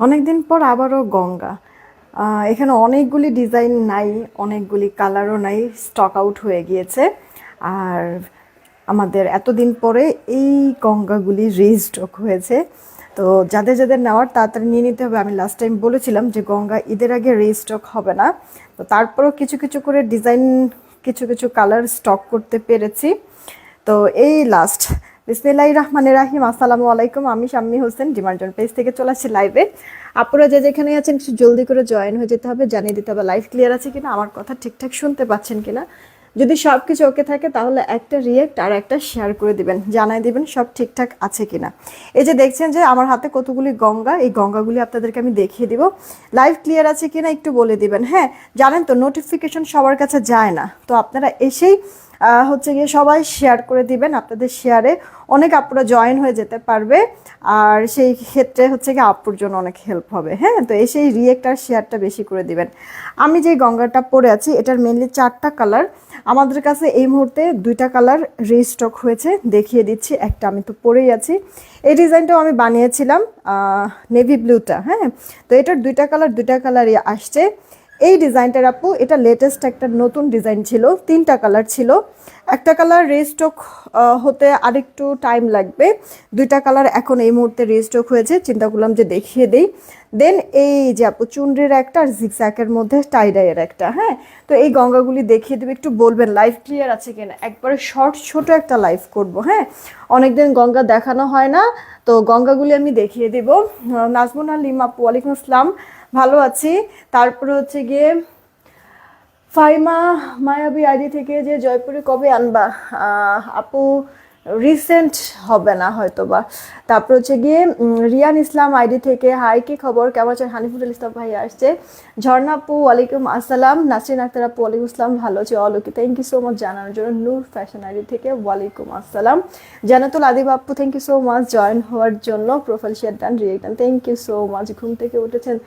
অনেকদিন পর আবারও গঙ্গা। এখানে অনেকগুলি ডিজাইন নাই, অনেকগুলি কালারও নাই, স্টক আউট হয়ে গিয়েছে। আর আমাদের এতদিন পরে এই গঙ্গাগুলি রিস্টক হয়েছে। তো যাদের যাদের নেওয়ার তাড়াতাড়ি নিয়ে নিতে হবে। আমি লাস্ট টাইম বলেছিলাম যে গঙ্গা ঈদের আগে রিস্টক হবে না। তো তারপরেও কিছু কিছু করে ডিজাইন, কিছু কিছু কালার স্টক করতে পেরেছি। তো এই লাস্ট বিসমিল্লাহির রহমানির রাহিম, আসসালামু আলাইকুম। আমি শাম্মী হোসেন ডিমার্জন পেজ থেকে চলে আসছি লাইভে। আপনারা যে যেখানে আছেন একটু জলদি করে জয়েন হয়ে যেতে হবে, জানিয়ে দিতে হবে লাইভ ক্লিয়ার আছে কিনা, আমার কথা ঠিকঠাক শুনতে পাচ্ছেন কিনা। যদি সব কিছু ওকে থাকে তাহলে একটা রিয়েক্ট আর একটা শেয়ার করে দিবেন, জানাই দিবেন সব ঠিকঠাক আছে কিনা। এই যে দেখছেন যে আমার হাতে কতগুলি গঙ্গা, এই গঙ্গাগুলি আপনাদেরকে আমি দেখিয়ে দিব। লাইভ ক্লিয়ার আছে কিনা একটু বলে দিবেন। হ্যাঁ, জানেন তো নোটিফিকেশন সবার কাছে যায় না, তো আপনারা এসেই হচ্ছে গিয়ে সবাই শেয়ার করে দিবেন। আপনাদের শেয়ারে অনেক আপুরা জয়েন হয়ে যেতে পারবে, আর সেই ক্ষেত্রে হচ্ছে গিয়ে আপুর জন্য অনেক হেল্প হবে। হ্যাঁ, তো এসেই রিয়েক্ট আর শেয়ারটা বেশি করে দিবেন। আমি যে গঙ্গাটা পরে আছি এটার মেনলি 4টা কালার। আমাদের কাছে এই মুহূর্তে 2টা কালার রিস্টক হয়েছে, দেখিয়ে দিচ্ছি। একটা আমি তো পরেই আছি, এই ডিজাইনটাও আমি বানিয়েছিলাম নেভি ব্লুটা। হ্যাঁ, তো এটার 2টা কালারই আসছে। এই ডিজাইনটার আপু এটা লেটেস্ট একটা নতুন ডিজাইন ছিল, 3টা কালার ছিল। একটা কালার রিস্টক হতে আরেকটু টাইম লাগবে, 2টা কালার এখন এই মুহূর্তে রিস্টক হয়েছে, চিন্তা করলাম যে দেখিয়ে দেই। দেন এই যে আপু চুনরির একটা আর জিগজ্যাকের মধ্যে টাইডাইয়ের একটা। হ্যাঁ, তো এই গঙ্গাগুলি দেখিয়ে দেবে, একটু বলবেন লাইভ ক্লিয়ার আছে কিনা। একবারে শর্ট ছোট একটা লাইভ করব। হ্যাঁ, অনেকদিন গঙ্গা দেখানো হয় না, তো গঙ্গাগুলি আমি দেখিয়ে দেব। নাজমুন আলিম আপু, ওয়ালাইকুম আসসালাম, ভালো আছি। তারপরে হচ্ছে গিয়ে ফাইমা মায়াবী আইডি থেকে যে জয়পুরে কবে আনবা, আপু রিসেন্ট হবে না হয়তো বা। তারপর হচ্ছে গিয়ে রিয়ান ইসলাম আইডি থেকে হাই, কি খবর, কেমন আছেন। হানিফুল ইসলাম ভাই আসছে। ঝর্ণা আপু ওয়ালাইকুম আসসালাম। নাসরিন আক্তার আপু ওয়ালাইকুম আসসালাম, ভালো আছি অলৌকি, থ্যাংক ইউ সো মাচ জানানোর জন্য। নূর ফ্যাশন আইডি থেকে ওয়ালাইকুম আসসালাম। জানাতুল আদিব আপু thank you so much join হওয়ার জন্য। Profile share done, react done, thank you so much. ঘুম থেকে উঠেছেন,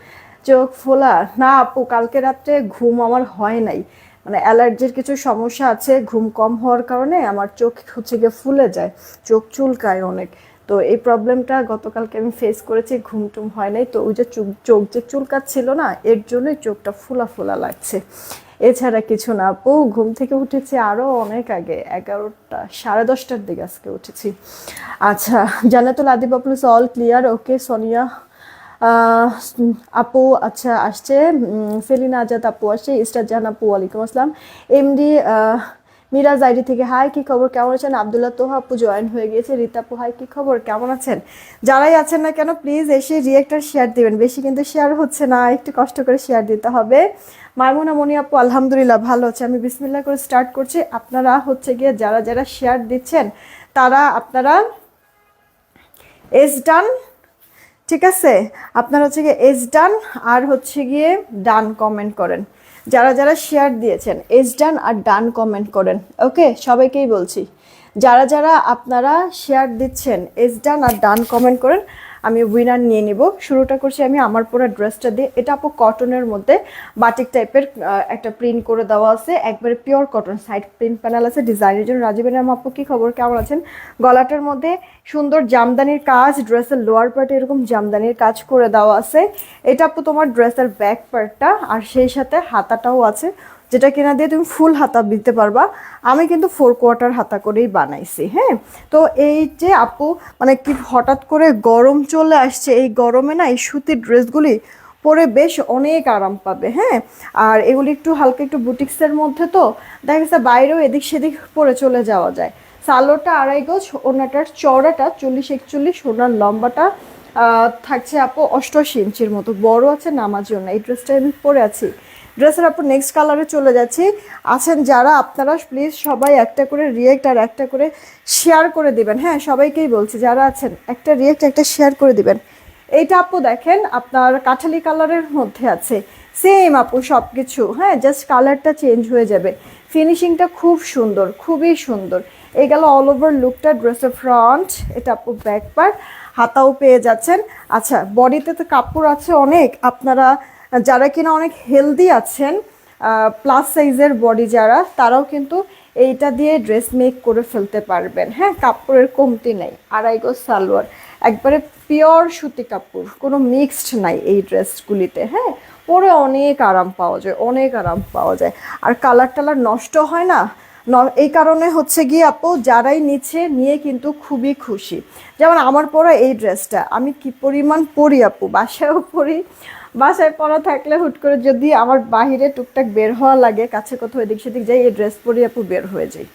চোখ ফোলা? না আপু, কালকে রাত্রে ঘুম আমার হয় নাই, মানে অ্যালার্জির কিছু সমস্যা আছে, ঘুম কম হওয়ার কারণে আমার চোখ হচ্ছে গিয়ে ফুলে যায়, চোখ চুলকায় অনেক। তো এই প্রবলেমটা গতকালকে আমি ফেস করেছি, ঘুম টুম হয় নাই। তো ওই যে চোখ যে চুলকাচ্ছিল না, এর জন্যই চোখটা ফোলা ফোলা লাগছে, এছাড়া কিছু না আপু। ঘুম থেকে উঠেছি আরও অনেক আগে, 11টা 10:30টার দিকে আজকে উঠেছি। আচ্ছা, জান্নাতুল আদিব আপু অল ক্লিয়ার, ওকে। সোনিয়া আপু আচ্ছা আসছে। সেলিনা আজাদ আপু আসছে। ইস্টার জাহান আপু ওয়ালাইকুম আসসালাম। এমডি মিরাজ আইডি থেকে হাই, কি খবর, কেমন আছেন। আবদুল্লাহ তোহা আপু জয়েন হয়ে গিয়েছে। রীতা আপু হাই, কি খবর, কেমন আছেন। যারাই আছেন না কেন প্লিজ এসে রিয়েক্টার শেয়ার দিবেন, বেশি কিন্তু শেয়ার হচ্ছে না, একটু কষ্ট করে শেয়ার দিতে হবে। মাইমুনা মনি আপু আলহামদুলিল্লাহ ভালো আছে। আমি বিসমিল্লাহ করে স্টার্ট করছি। আপনারা হচ্ছে গিয়ে যারা যারা শেয়ার দিচ্ছেন তারা আপনারা এস ডান, ঠিক আছে, আপনারা হচ্ছে গিয়ে এস ডান আর হচ্ছে গিয়ে ডান কমেন্ট করেন। যারা যারা শেয়ার দিয়েছেন এস ডান আর ডান কমেন্ট করেন, ওকে। সবাইকেই বলছি, যারা যারা আপনারা শেয়ার দিচ্ছেন এস ডান আর ডান কমেন্ট করেন, আমি উইনার নিয়ে নিব। শুরুটা করছি আমি আমার পুরো ড্রেসটা দিয়ে। এটা আপু কটনের মধ্যে বাটিক টাইপের একটা প্রিন্ট করে দেওয়া আছে, একবারে pure cotton, side print panel আছে। ডিজাইনের জন্য রাজীবের নাম আপু, কি খবর, কেমন আছেন। গলাটার মধ্যে সুন্দর জামদানির কাজ, ড্রেসের লোয়ার পার্টে এরকম জামদানির কাজ করে দেওয়া আছে। এটা আপু তোমার ড্রেসের ব্যাক পার্টটা, আর সেই সাথে হাতাটাও আছে, যেটা কিনা দিয়ে তুমি ফুল হাতা দিতে পারবা। আমি কিন্তু 4/4 হাতা করেই বানাইছি। হ্যাঁ, তো এই যে আপু মানে কি হঠাৎ করে গরম চলে আসছে, এই গরমে না এই সুতির ড্রেসগুলি পরে বেশ অনেক আরাম পাবে। হ্যাঁ, আর এগুলি একটু হালকা একটু বুটিক্সের মধ্যে, তো দেখা গেছে বাইরেও এদিক সেদিক পরে চলে যাওয়া যায়। সালোয়ারটা 2.5 গজ, ওনাটার চওড়াটা 40-41, ওনার লম্বাটা থাকছে আপু 88 ইঞ্চির মতো, বড় আছে নামার জন্য। এই ড্রেসটা আমি পরে আছি। ড্রেসের আপু নেক্সট কালারে চলে যাচ্ছি। আছেন যারা আপনারা প্লিজ সবাই একটা করে রিয়েক্ট আর একটা করে শেয়ার করে দিবেন। হ্যাঁ, সবাইকেই বলছি যারা আছেন একটা রিয়েক্ট একটা শেয়ার করে দিবেন। এইটা আপু দেখেন আপনার কাঠালি কালারের মধ্যে আছে, সেম আপু সব কিছু। হ্যাঁ, জাস্ট কালারটা চেঞ্জ হয়ে যাবে। ফিনিশিংটা খুব সুন্দর, খুবই সুন্দর। এই গেল অল ওভার লুকটা, ড্রেসের ফ্রন্ট। এটা আপু ব্যাক পার্ট, হাতাও পেয়ে যাচ্ছেন। আচ্ছা, বডিতে তো কাপড় আছে অনেক। আপনারা যারা কিনা অনেক হেলদি আছেন, প্লাস সাইজের বডি যারা, তারাও কিন্তু এইটা দিয়ে ড্রেস মেক করে ফেলতে পারবেন। হ্যাঁ, কাপড়ের কমতি নেই। 2.5 গজ সালোয়ার, একবারে পিওর সুতি কাপড়, কোনো মিক্সড নাই এই ড্রেসগুলিতে। হ্যাঁ, পরে অনেক আরাম পাওয়া যায়, অনেক আরাম পাওয়া যায়। আর কালার টালার নষ্ট হয় না। এই কারণে হচ্ছে গিয়ে আপু যারাই নিচ্ছে নিয়ে কিন্তু খুবই খুশি। যেমন আমার পরা এই ড্রেসটা আমি কি পরিমাণ পরি আপু, বাসায়ও পরি। বাসায় পরা থাকলে হুট করে যদি আমার বাহিরে টুকটাক বের হওয়া লাগে, কাছে কোথাও এদিক সেদিক যাই, এই ড্রেস পরি আপু বের হয়ে যাই,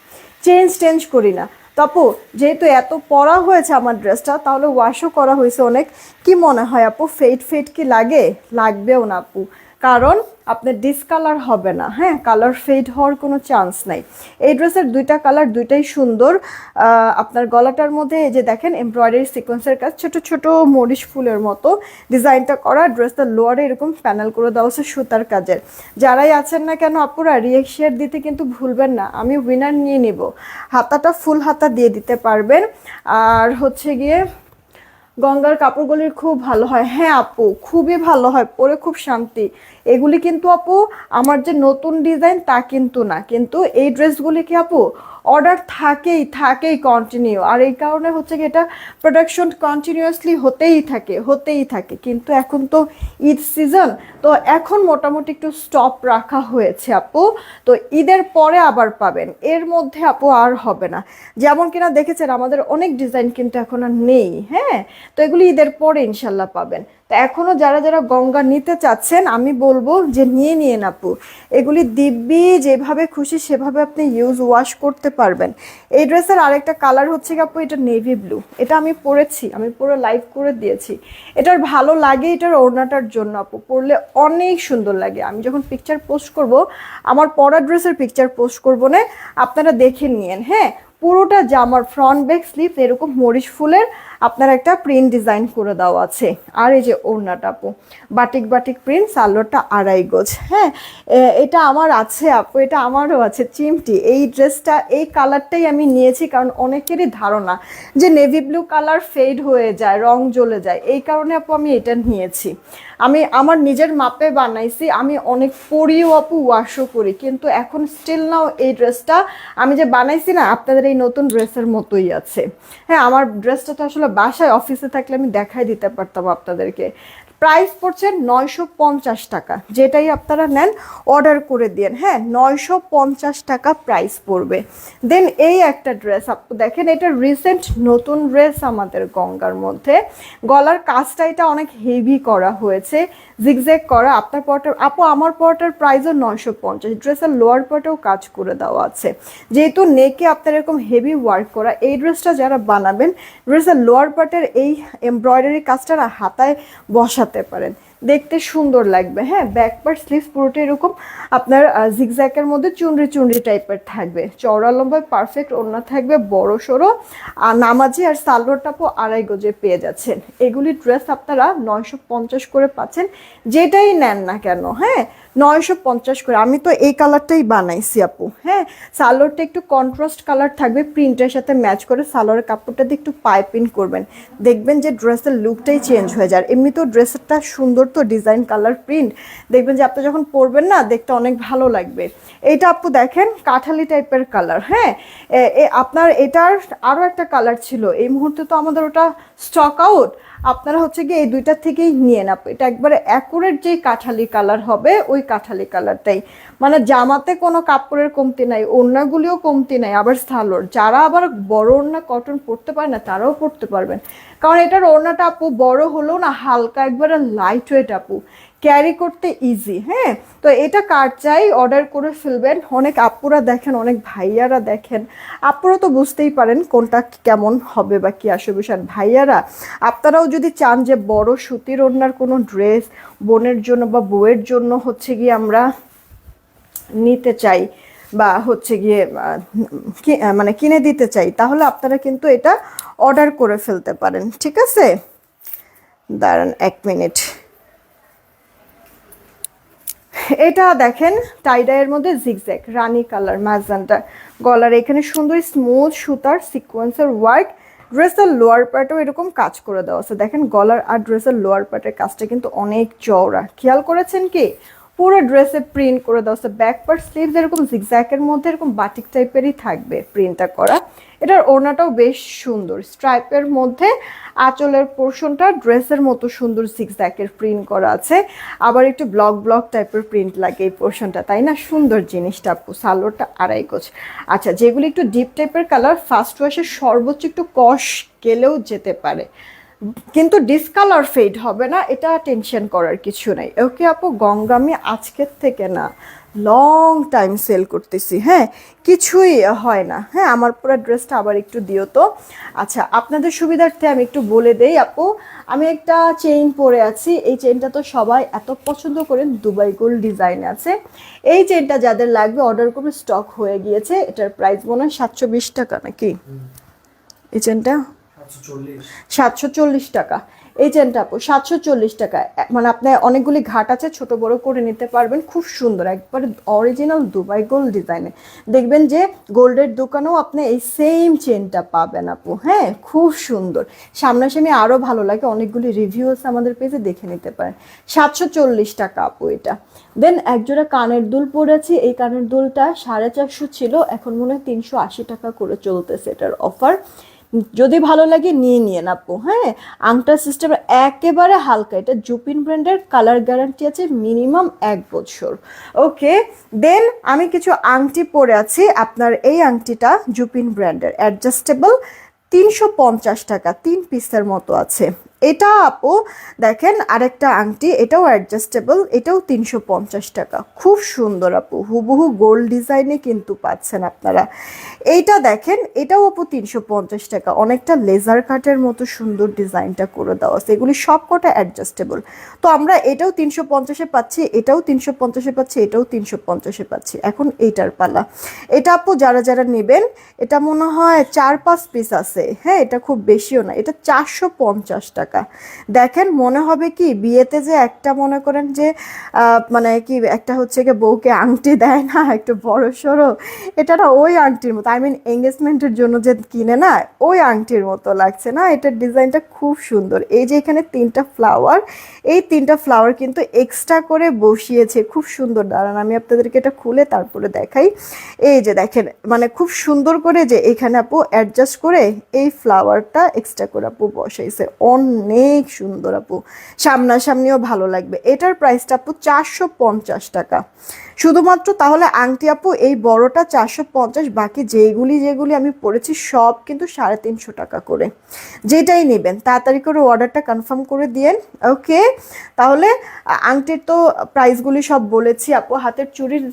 চেঞ্জ করি না। তো আপু যেহেতু এত পরা হয়েছে আমার ড্রেসটা, তাহলে ওয়াশও করা হয়েছে অনেক। কি মনে হয় আপু, ফেড কি লাগে? লাগবেও না আপু, কারণ আপনার ডিসকালার হবে না। হ্যাঁ, কালার ফেড হওয়ার কোনো চান্স নাই। এই ড্রেসের দুইটা কালার, দুইটাই সুন্দর। আপনার গলাটার মধ্যে এই যে দেখেন এমব্রয়ডারি সিকোয়েন্সের কাজ, ছোট ছোট মরিচ ফুলের মতো ডিজাইনটা করা। ড্রেসটার লোয়ারে এরকম প্যানেল করে দেওয়া হচ্ছে সুতার কাজের। যারাই আছেন না কেন আপুরা, রিয়েক্ট শেয়ার দিতে কিন্তু ভুলবেন না, আমি উইনার নিয়ে নিব। হাতাটা ফুল হাতা দিয়ে দিতে পারবেন। আর হচ্ছে গিয়ে গঙ্গার কাপড়গুলির খুব ভালো হয়। হ্যাঁ আপু, খুবই ভালো হয়, পরে খুব শান্তি। এগুলি কিন্তু আপু আমার যে নতুন ডিজাইন তা কিন্তু না, কিন্তু এই ড্রেসগুলি কি আপু অর্ডার থাকেই কন্টিনিউ। আর এই কারণে হচ্ছে কি এটা প্রোডাকশন কন্টিনিউয়াসলি হতেই থাকে। কিন্তু এখন তো ঈদ সিজন, তো এখন মোটামুটি একটু স্টপ রাখা হয়েছে আপু। তো ঈদের পরে আবার পাবেন, এর মধ্যে আপু আর হবে না। যেমন কিনা দেখেছেন আমাদের অনেক ডিজাইন কিন্তু এখন আর নেই। হ্যাঁ, তো এগুলি ঈদের পরে ইনশাল্লাহ পাবেন। তো এখনও যারা যারা গঙ্গা নিতে চাচ্ছেন আমি বলবো যে নিয়ে আপু। এগুলি দিব্যি যেভাবে খুশি সেভাবে আপনি ওয়াশ করতে পারবেন। এই ড্রেসের আরেকটা কালার হচ্ছে কি আপু, এটা নেভি ব্লু। এটা আমি পরেছি, আমি পুরো লাইভ করে দিয়েছি। এটার ভালো লাগে এটার ওড়নাটার জন্য আপু, পরলে অনেক সুন্দর লাগে। আমি যখন পিকচার পোস্ট করব, আমার পরা ড্রেসের পিকচার পোস্ট করবো না, আপনারা দেখে নিয়েন। হ্যাঁ, পুরোটা জামার ফ্রন্ট ব্যাক স্লিভ এরকম মরিচ ফুলের আপনার একটা প্রিন্ট ডিজাইন করে দেওয়া আছে। আর এই যে ওড়নাটা আপু বাটিক প্রিন্ট, সালোয়ারটা 2.5 গজ। হ্যাঁ, এটা আমার আছে আপু, এটা আমারও আছে চিমটি। এই ড্রেসটা এই কালারটাই আমি নিয়েছি, কারণ অনেকেরই ধারণা যে নেভি ব্লু কালার ফেড হয়ে যায়, রং জ্বলে যায়, এই কারণে আপু আমি এটা নিয়েছি। আমি আমার নিজের মাপে বানাইছি, আমি অনেক পরিও আপু, ওয়াশও করি, কিন্তু এখন স্টিল নাও এই ড্রেসটা আমি যে বানাইছি না, আপনাদের এই নতুন ড্রেসের মতোই আছে। হ্যাঁ, আমার ড্রেসটা তো আসলে বাসায় অফিসে থাকলে আমি দেখাই দিতে পারতাম আপনাদেরকে। প্রাইস পড়ছে 950 টাকা, যেটাই আপনারা নেন অর্ডার করে দিন। হ্যাঁ, 950 টাকা প্রাইস পড়বে। দেন এই একটা ড্রেস আপু দেখেন, এটা রিসেন্ট নতুন ড্রেস আমাদের গঙ্গার মধ্যে। গলার কাজটা এটা অনেক হেভি করা হয়েছে, জিগজ্যাগ করা। আপনার পরটার আপু, আমার পরটার প্রাইসও 950। ড্রেসের লোয়ার পার্টেও কাজ করে দেওয়া আছে। যেহেতু নেকে আপনার এরকম হেভি ওয়ার্ক করা, এই ড্রেসটা যারা বানাবেন, ড্রেসের লোয়ার পার্টের এই এমব্রয়ডারি কাজটা না হাতায় বসাতে পারেন, দেখতে সুন্দর লাগবে। হ্যাঁ, ব্যাক পার্ট স্লিভস পুরোটা এরকম আপনার জিগজ্যাকের মধ্যে চুনরি টাইপের থাকবে, চওড়া লম্বায় পারফেক্ট ওড়না থাকবে, বড় সড়ো আর নামাজি। আর সালোয়ারটা আপু 2.5 গজে পেয়ে যাচ্ছেন। এগুলি ড্রেস আপনারা 950 করে পাচ্ছেন, যেটাই নেন না কেন। হ্যাঁ, 950 করে। আমি তো এই কালারটাই বানাইছি আপু। হ্যাঁ, সালোয়ারটা একটু কন্ট্রাস্ট কালার থাকবে, প্রিন্টের সাথে ম্যাচ করে সালোয়ারের কাপড়টা দিয়ে একটু পাইপিং করবেন, দেখবেন যে ড্রেসের লুকটাই চেঞ্জ হয়ে যায়। এমনিতেও ড্রেসটা সুন্দর, তো ডিজাইন কালার প্রিন্ট, দেখবেন যে আপনি যখন পরবেন না দেখতে অনেক ভালো লাগবে। এইটা আপু দেখেন কাঠালি টাইপের কালার। হ্যাঁ, আপনার এটার আরও একটা কালার ছিল, এই মুহূর্তে তো আমাদের ওটা স্টক আউট। আপনারা হচ্ছে গিয়ে এই দুইটার থেকেই নিয়ে না, এটা একবারে অ্যাকুরেট যেই কাঠালি কালার হবে ওই কাঠালি কালারটাই। মানে জামাতে কোনো কাপড়ের কমতি নাই, ওড়নাগুলিও কমতি নাই। আবার সালোয়ার, যারা আবার বড় ওড়না কটন পরতে পারে না তারাও পরতে পারবেন, কারণ এটার ওড়নাটা আপু বড় হলেও না হালকা, একবারে লাইট ওয়েট আপু, ক্যারি করতে ইজি। হ্যাঁ, তো এটা কার চাই অর্ডার করে ফেলবেন। অনেক আপুরা দেখেন, অনেক ভাইয়ারা দেখেন, আপুরা তো বুঝতেই পারেন কোনটা কেমন হবে বা কি আসবে বিষয়। ভাইয়ারা আপনারাও যদি চান যে বড় সুতির ওড়নার কোনো ড্রেস বোনের জন্য বা বউয়ের জন্য হচ্ছে গিয়ে আমরা নিতে চাই বা হচ্ছে গিয়ে মানে কিনে দিতে চাই, তাহলে আপনারা কিন্তু এটা অর্ডার করে ফেলতে পারেন। ঠিক আছে, দাঁড়ান 1 মিনিট। এটা দেখেন টাইডাইয়ের মধ্যে জিগজ্যাগ রানী কালার ম্যাজেন্টা, গলার এখানে সুন্দর স্মুথ সুতার সিকোয়েন্সের ওয়ার্ক। ড্রেসের লোয়ার পার্টেও এরকম কাজ করে দেওয়া আছে। দেখেন গলার আর ড্রেসের লোয়ার পার্টের কাজটা কিন্তু অনেক চওড়া, খেয়াল করেছেন কি? পুরো ড্রেসে প্রিন্ট করে দেওয়া আছে। ব্যাক পার্ট স্লিভস এরকম জিগজ্যাগের মধ্যে এরকম বাটিক টাইপেরই থাকবে প্রিন্টটা করা। এটার ওড়নাটাও বেশ সুন্দর, স্ট্রাইপের মধ্যে আঁচলের পোর্শনটা ড্রেসের মতো সুন্দর জিগজ্যাগের প্রিন্ট করা আছে। আবার একটু ব্লক ব্লক টাইপের প্রিন্ট লাগে এই পোর্শনটা, তাই না? সুন্দর জিনিসটা আপু। সালোয়ারটা 2.5 গজ। আচ্ছা, যেগুলি একটু ডিপ টাইপের কালার ফার্স্ট ওয়াশে সর্বোচ্চ একটু কষ গেলেও যেতে পারে, কিন্তু ডিসকালার ফেড হবে না, এটা টেনশন করার কিছু নাই। ওকে আপু, গঙ্গা আমি আজকের থেকে না লং টাইম সেল করতেছি, হ্যাঁ, কিছুই হয় না। হ্যাঁ, আমার পুরো ড্রেসটা আবার একটু দিও তো। আচ্ছা, আপনাদের সুবিধার্থে আমি একটু বলে দেই আপু, আমি একটা চেইন পরে আছি। এই চেইনটা তো সবাই এত পছন্দ করেন, দুবাই গোল্ড ডিজাইন আছে। এই চেইনটা যাদের লাগবে অর্ডার করবে, স্টক হয়ে গিয়েছে। এটার প্রাইস মনে হয় 720 টাকা নাকি? এই চেনটা 740 টাকা। এই চেনটা আপু 740 টাকা। মানে আপনার অনেকগুলি ঘাট আছে, ছোট বড় করে নিতে পারবেন। খুব সুন্দর, একবারে অরিজিনাল দুবাই গোল্ড ডিজাইনে। দেখবেন যে গোল্ডের দোকানেও আপনি এই সেম চেনটা পাবেন আপু। হ্যাঁ, খুব সুন্দর, সামনাসামনি আরও ভালো লাগে। অনেকগুলি রিভিউ আছে আমাদের পেজে, দেখে নিতে পারেন। 740 টাকা আপু এটা। দেন একজোড়া কানের দুল পরেছি। এই কানের দুলটা 450 ছিল, এখন মনে হয় 380 টাকা করে চলতেছে এটার অফার। যদি ভালো লাগে নিয়ে নিয়ে আপু। হ্যাঁ, আংটা সিস্টেম একেবারে হালকা, এটা জুপিন ব্র্যান্ডের, কালার গ্যারান্টি আছে মিনিমাম 1 বছর। ওকে, দেন আমি কিছু আংটি পরে আছি। আপনার এই আংটিটা জুপিন ব্র্যান্ডের, অ্যাডজাস্টেবল, 350 টাকা, 3 পিসের মতো আছে। এটা আপু দেখেন আরেকটা আংটি, এটাও অ্যাডজাস্টেবল, এটাও 350 টাকা। খুব সুন্দর আপু, হুবহু গোল্ড ডিজাইনে কিন্তু পাচ্ছেন আপনারা। এইটা দেখেন, এটাও আপু 350 টাকা, অনেকটা লেজার কাটের মতো সুন্দর ডিজাইনটা করে দেওয়া আছে। এগুলি সব কটা অ্যাডজাস্টেবল। তো আমরা এটাও 350-এ পাচ্ছি, এটাও 350-এ পাচ্ছি, এটাও 350-এ পাচ্ছি। এখন এইটার পালা। এটা আপু যারা যারা নেবেন, এটা মনে হয় 4-5 পিস আছে। হ্যাঁ, এটা খুব বেশিও না, এটা 450 টাকা। দেখেন, মনে হবে কি বিয়েতে যে একটা মনে করেন যে মানে কি একটা হচ্ছে কি বউকে আংটি দেয় না একটু বড় সড়ো, এটা না ওই আংটির মতো, আই মিন এঙ্গেজমেন্টের জন্য যে কিনে না, ওই আংটির মতো লাগছে না? এটার ডিজাইনটা খুব সুন্দর। এই যে এখানে 3টা ফ্লাওয়ার, এই 3টা ফ্লাওয়ার কিন্তু এক্সট্রা করে বসিয়েছে, খুব সুন্দর। দাঁড়ান আমি আপনাদেরকে এটা খুলে তারপরে দেখাই। এই যে দেখেন, মানে খুব সুন্দর করে যে এখানে আপু অ্যাডজাস্ট করে এই ফ্লাওয়ারটা এক্সট্রা করে আপু বসাইছে, অনেক সুন্দর আপু, সামনাসামনিও ভালো লাগবে। এটার প্রাইসটা আপু 450 টাকা শুধুমাত্র। তাহলে আংটি আপু এই বড়টা 450, বাকি যেগুলি যেগুলি আমি পড়েছি সব কিন্তু 350 টাকা করে। যেটাই নেবেন তাড়াতাড়ি করে অর্ডারটা কনফার্ম করে দিয়েন। ওকে, তাহলে আংটির তো প্রাইসগুলি সব বলেছি আপু। হাতের চুড়ির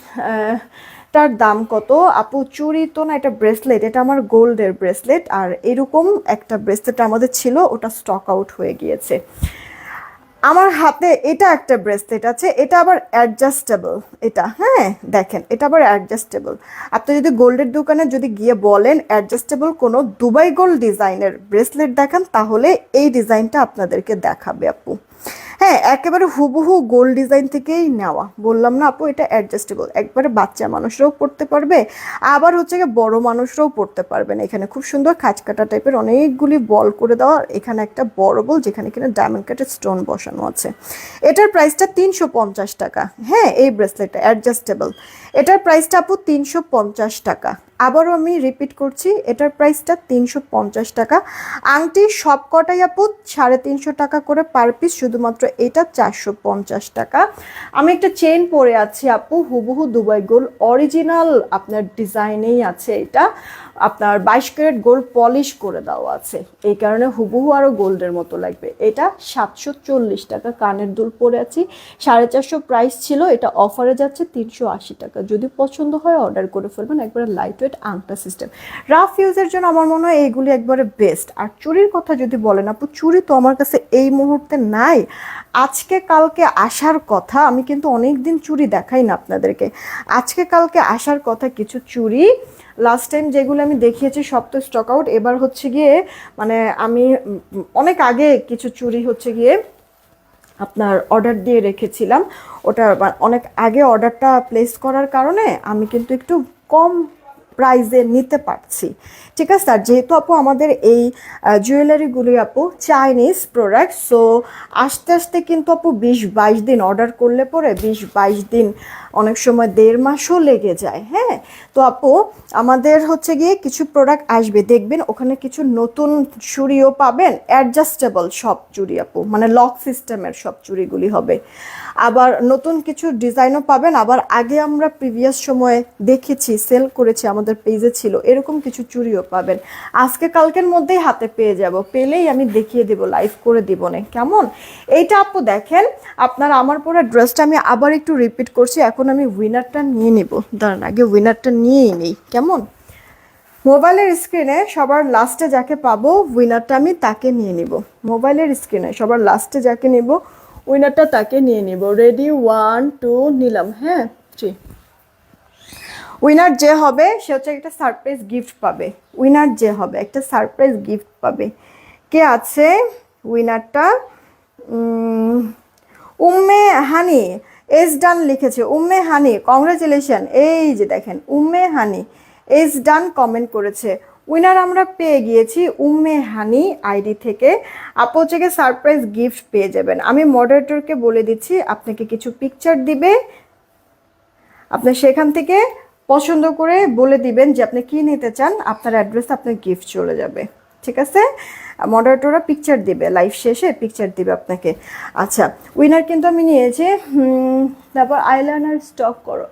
টার দাম কত আপু? চুড়ি তো না, এটা ব্রেসলেট, এটা আমার গোল্ডের ব্রেসলেট। আর এরকম একটা ব্রেসলেট আমাদের ছিল, ওটা স্টক আউট হয়ে গিয়েছে। আমার হাতে এটা একটা ব্রেসলেট আছে, এটা আবার অ্যাডজাস্টেবল। এটা হ্যাঁ দেখেন, এটা আবার অ্যাডজাস্টেবল। আপনি যদি গোল্ডের দোকানে যদি গিয়ে বলেন অ্যাডজাস্টেবল কোনো দুবাই গোল্ড ডিজাইনের ব্রেসলেট দেখান, তাহলে এই ডিজাইনটা আপনাদেরকে দেখাবে আপু। হ্যাঁ, একেবারে হুবহু গোল্ড ডিজাইন থেকেই নেওয়া। বললাম না আপু, এটা অ্যাডজাস্টেবল, একবারে বাচ্চা মানুষরাও পড়তে পারবে, আবার হচ্ছে গিয়ে বড় মানুষরাও পড়তে পারবেন। এখানে খুব সুন্দর খাঁচকাটা টাইপের অনেকগুলি বল করে দেওয়া, এখানে একটা বড় বল যেখানে কিনা ডায়মন্ড কাটের স্টোন বসানো আছে। এটার প্রাইসটা 350 টাকা। হ্যাঁ, এই ব্রেসলেটটা অ্যাডজাস্টেবল, এটার প্রাইসটা আপু 350 টাকা। আবারও আমি রিপিট করছি, এটার প্রাইসটা 350 টাকা। আংটি সব কটাই আপু 350 টাকা করে পার পিস, শুধুমাত্র এটা 450 টাকা। আমি একটা চেইন পরে আছি আপু, হুবহু দুবাই গোল্ড অরিজিনাল আপনার ডিজাইনেই আছে। এটা আপনার 22 ক্যারেট গোল্ড পলিশ করে দেওয়া আছে, এই কারণে হুবহু আরও গোল্ডের মতো লাগবে। এটা 740 টাকা। কানের দুল পরে আছি, 450 প্রাইস ছিল, এটা অফারে যাচ্ছে 380 টাকা। যদি পছন্দ হয় অর্ডার করে ফেলবেন। একবারে লাইট ওয়েট আংটা সিস্টেম, রাফ ইউজের জন্য আমার মনে হয় এইগুলি একবারে বেস্ট। আর চুরির কথা যদি বলেন আপু, চুরি তো আমার কাছে এই মুহূর্তে নাই, আজকে কালকে আসার কথা। আমি কিন্তু অনেক দিন চুরি দেখাই না আপনাদেরকে, আজকে কালকে আসার কথা কিছু চুরি। লাস্ট টাইম যেগুলো আমি দেখিয়েছি সব তো স্টক আউট। এবার হচ্ছে গিয়ে মানে আমি অনেক আগে কিছু চুরি হচ্ছে গিয়ে আপনার অর্ডার দিয়ে রেখেছিলাম, ওটা অনেক আগে অর্ডারটা প্লেস করার কারণে আমি কিন্তু একটু কম প্রাইজে নিতে পারছি। ঠিক আছে, আর যেহেতু আপু আমাদের এই জুয়েলারিগুলি আপু চাইনিজ প্রোডাক্ট, সো আস্তে আস্তে কিন্তু আপু 20-22 দিন অর্ডার করলে পরে 20-22 দিন, অনেক সময় 1.5 মাসও লেগে যায়। হ্যাঁ, তো আপু আমাদের হচ্ছে গিয়ে কিছু প্রোডাক্ট আসবে, দেখবেন ওখানে কিছু নতুন চুড়িও পাবেন, অ্যাডজাস্টেবল সব চুড়ি আপু, মানে লক সিস্টেমের সব চুড়িগুলি হবে। আবার নতুন কিছু ডিজাইনও পাবেন, আবার আগে আমরা প্রিভিয়াস সময়ে দেখেছি সেল করেছি, আমাদের পেজে ছিল, এরকম কিছু চুড়িও পাবেন। আজকে কালকের মধ্যেই হাতে পেয়ে যাব, পেলেই আমি দেখিয়ে দেব, লাইভ করে দিব না, কেমন? এইটা আপু দেখেন, আপনার আমার পরে ড্রেসটা আমি আবার একটু রিপিট করছি, এখন আমি উইনারটা নিয়ে নেব, দাঁড়ান আগে উইনারটা নিয়েই নেই, কেমন? মোবাইলের স্ক্রিনে সবার লাস্টে যাকে পাবো উইনারটা আমি তাকে নিয়ে নিব, মোবাইলের স্ক্রিনে সবার লাস্টে যাকে নিব উইনারটা তাকে নিয়ে নিব। রেডি, 1 2 নিলাম। হ্যাঁ, 3। উইনার যে হবে সে হচ্ছে একটা সারপ্রাইজ গিফট পাবে, উইনার যে হবে একটা সারপ্রাইজ গিফট পাবে। কে আছে উইনারটা? উম্মে হানি এস ডান লিখেছে, উম্মে হানি কংগ্রাচুলেশন। এই যে দেখেন উম্মে হানি এস ডান কমেন্ট করেছে, উইনার আমরা পেয়ে গিয়েছি উম্মে হানি আইডি থেকে। আপু থেকে সারপ্রাইজ গিফট পেয়ে যাবেন। আমি মডারেটরকে বলে দিচ্ছি আপনাকে কিছু পিকচার দিবে, আপনি সেখান থেকে পছন্দ করে বলে দিবেন যে আপনি কি নিতে চান, আপনার অ্যাড্রেস আপনার গিফট চলে যাবে। ঠিক আছে, মডারেটররা পিকচার দিবে, লাইভ শেষে পিকচার দিবে আপনাকে। আচ্ছা, উইনার কিন্তু আমি নিয়েছি। তারপর আইলাইনার স্টক করো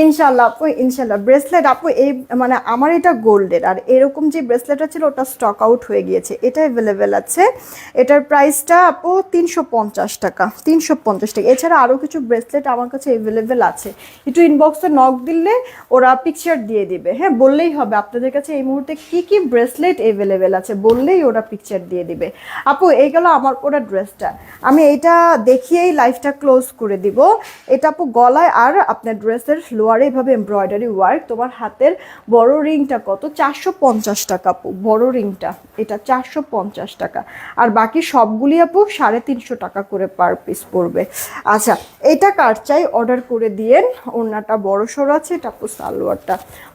ইনশাল্লাহ আপু, ইনশাল্লাহ। ব্রেসলেট আপু এই মানে আমার এটা গোল্ডের, আর এরকম যে ব্রেসলেটটা ছিল ওটা স্টক আউট হয়ে গিয়েছে, এটা অ্যাভেলেবেল আছে। এটার প্রাইসটা আপু 350 টাকা, 350 টাকা। এছাড়া আরও কিছু ব্রেসলেট আমার কাছে অ্যাভেলেবেল আছে, একটু ইনবক্সে নক দিলে ওরা পিকচার দিয়ে দিবে। হ্যাঁ, বললেই হবে আপনাদের কাছে এই মুহূর্তে কি কি ব্রেসলেট অ্যাভেলেবেল আছে, বললেই ওরা পিকচার দিয়ে দিবে। আপু এই গেল আমার পরা ড্রেসটা, আমি এইটা দেখিয়েই লাইভটা ক্লোজ করে দিব। এটা আপু গলায় আর আপনার ড্রেসের লোয়ারে এভাবে এমব্রয়ডারি ওয়ার্ক। তোমার হাতের বড় রিংটা কত? 450 টাকা আপু, বড় রিংটা এটা 450 টাকা, আর বাকি সবগুলি আপু 350 টাকা করে পার পিস পড়বে। আচ্ছা, এটা কার চাই অর্ডার করে দিয়েন। ওড়নাটা বড় সড়ো আছে, এটা আপু সালোয়ারটা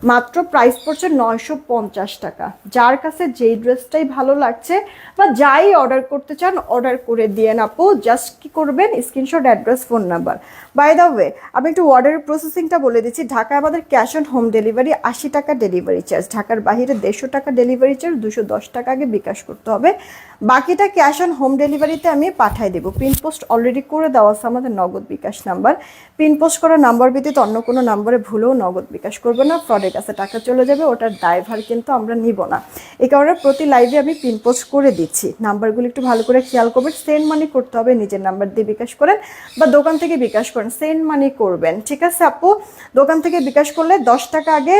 মাত্র প্রাইস পড়ছে 950 টাকা। যার কাছে যেই ড্রেসটাই ভালো লাগছে বা যাই অর্ডার করতে চান অর্ডার করে দিয়েন আপু। জাস্ট কি করবেন, screenshot, address, phone number. By the way আমি একটু অর্ডারের প্রসেসিংটা বলে দিচ্ছি। ঢাকায় আমাদের ক্যাশ অন হোম ডেলিভারি, 80 টাকা ডেলিভারি চার্জ। ঢাকার বাইরে 150 টাকা ডেলিভারি চার্জ, 210 টাকা আগে বিকাশ করতে হবে, বাকিটা ক্যাশ অন হোম ডেলিভারিতে আমি পাঠিয়ে দেবো। পিন পোস্ট অলরেডি করে দেওয়া আছে আমাদের নগদ বিকাশ নাম্বার। পিন পোস্ট করা নাম্বার ব্যতীত অন্য কোনো নাম্বারে ভুলেও নগদ বিকাশ করবে না, ফ্রডের কাছে টাকা চলে যাবে, ওটার দায়ভার কিন্তু আমরা নিব না। এই কারণে প্রতি লাইভে আমি পিন পোস্ট করে দিচ্ছি। নাম্বারগুলো একটু ভালো করে খেয়াল করবেন। সেন্ড মানি করতে হবে, নিজের নাম্বার দিয়ে বিকাশ করেন বা দোকান থেকে বিকাশ করেন, সেন্ড মানি করবেন। ঠিক আছে আপু, দোকান থেকে বিকাশ করলে 10 টাকা আগে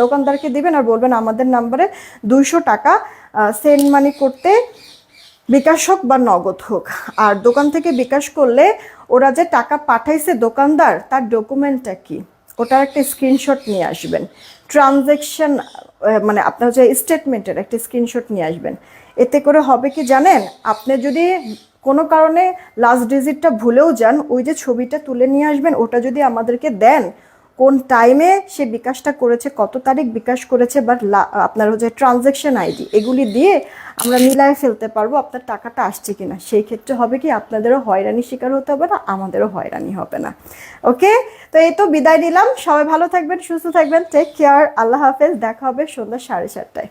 দোকানদারকে দিবেন আর বলবেন আমাদের নাম্বারে 200 টাকা সেন্ড মানি করতে, বিকাশ হোক বা নগদ হোক। আর দোকান থেকে বিকাশ করলে ওরা যে টাকা পাঠাইছে দোকানদার, তার ডকুমেন্টটা কি, ওটার একটা স্ক্রিনশট নিয়ে আসবেন। ট্রানজ্যাকশন মানে আপনার যে স্টেটমেন্টের একটা স্ক্রিনশট নিয়ে আসবেন। এতে করে হবে কি জানেন, আপনি যদি কোনো কারণে লাস্ট ডিজিটটা ভুলেও যান, ওই যে ছবিটা তুলে নিয়ে আসবেন, ওটা যদি আমাদেরকে দেন, কোন টাইমে সে বিকাশটা করেছে, কত তারিখ বিকাশ করেছে, বা আপনার হচ্ছে ট্রানজ্যাকশন আইডি, এগুলি দিয়ে আমরা মিলায় ফেলতে পারবো আপনার টাকাটা আসছে কিনা। সেই ক্ষেত্রে হবে কি আপনাদেরও হয়রানি শিকার হতে হবে না, আমাদেরও হয়রানি হবে না। ওকে, তো এই তো বিদায় নিলাম। সবাই ভালো থাকবেন, সুস্থ থাকবেন, টেক কেয়ার, আল্লাহ হাফেজ। দেখা হবে সন্ধ্যা 7:30টায়।